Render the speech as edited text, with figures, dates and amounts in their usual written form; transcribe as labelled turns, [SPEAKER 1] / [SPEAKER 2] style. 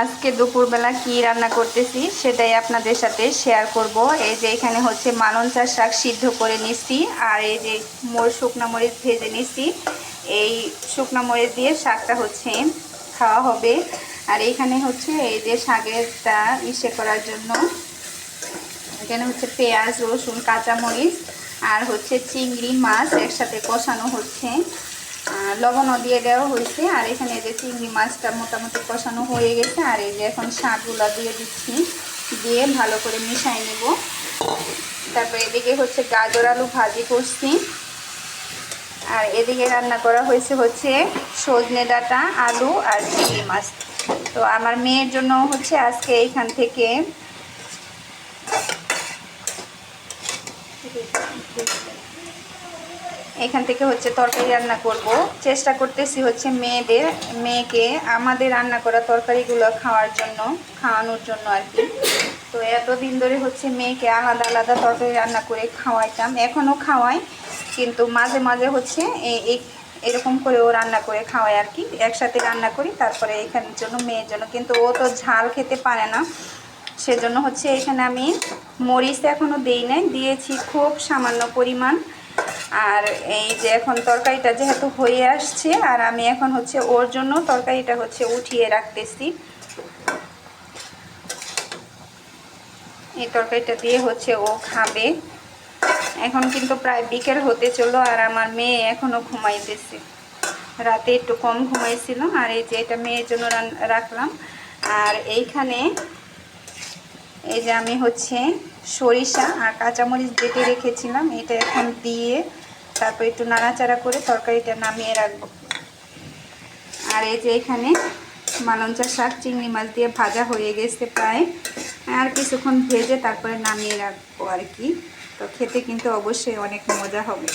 [SPEAKER 1] আজকে দুপুরবেলা কি রান্না করতেছি সেটাই আপনাদের সাথে শেয়ার করব। এই যে এখানে হচ্ছে মালঞ্চার শাক সিদ্ধ করে নিচ্ছি, আর এই যে শুকনা মরিচ ভেজে নিচ্ছি। এই শুকনা মরিচ দিয়ে শাকটা হচ্ছে খাওয়া হবে। আর এখানে হচ্ছে এই যে শাকেরটা করার জন্য এখানে হচ্ছে পেঁয়াজ, রসুন, কাঁচামরিচ আর হচ্ছে চিংড়ি মাছ একসাথে কষানো হচ্ছে। লবণও দিয়ে দেওয়া হয়েছে। আর এখানে যে চিংড়ি মাছটা মোটামুটি কষানো হয়ে গেছে। আর এই যে এখন শাকগুলো দিয়ে দিচ্ছি, দিয়ে ভালো করে মিশাই নেব। তারপর এদিকে হচ্ছে গাজর আলু ভাজি করছি। আর এদিকে রান্না করা হচ্ছে সজনে ডাঁটা, আলু আর চিংড়ি মাছ। তো আমার মেয়ের জন্য হচ্ছে আজকে এইখান থেকে হচ্ছে তরকারি রান্না করব। চেষ্টা করতেছি হচ্ছে মেয়েকে আমাদের রান্না করা তরকারিগুলো খাওয়ানোর জন্য আর কি। তো এতদিন ধরে হচ্ছে মেয়েকে আলাদা আলাদা তরকারি রান্না করে খাওয়াইতাম, এখনও খাওয়াই, কিন্তু মাঝে মাঝে হচ্ছে এরকম করে ও রান্না করে খাওয়াই আর কি। একসাথে রান্না করি, তারপরে এখানের জন্য মেয়ের জন্য, কিন্তু ও তো ঝাল খেতে পারে না। সেজন্য হচ্ছে এখানে আমি মরিচ এখনও দেই নাই, দিয়েছি খুব সামান্য পরিমাণ। আর এই যে এখন তরকারিটা যেহেতু হয়ে আসছে, আর আমি এখন হচ্ছে ওর জন্য তরকারিটা হচ্ছে উঠিয়ে রাখতেছি। এই তরকারিটা দিয়ে হচ্ছে ও খাবে। এখন কিন্তু প্রায় বিকেল হতে চলো, আর আমার মেয়ে এখনও ঘুমাইতেছে। রাতে একটু কম ঘুমাইছিল। আর এই যে এটা মেয়ের জন্য রাখলাম। আর এইখানে এই যে আমি হচ্ছে সরিষা আর কাঁচামরিচ বেটে রেখেছিলাম, এটা এখন দিয়ে তারপর একটু নাড়াচাড়া করে তরকারিটা নামিয়ে রাখবো। আর এই যে এখানে মালঞ্চা শাক চিংড়ি মাছ দিয়ে ভাজা হয়ে গেছে প্রায়, আর কিছুক্ষণ ভেজে তারপরে নামিয়ে রাখবো আর কি। তো খেতে কিন্তু অবশ্যই অনেক মজা হবে।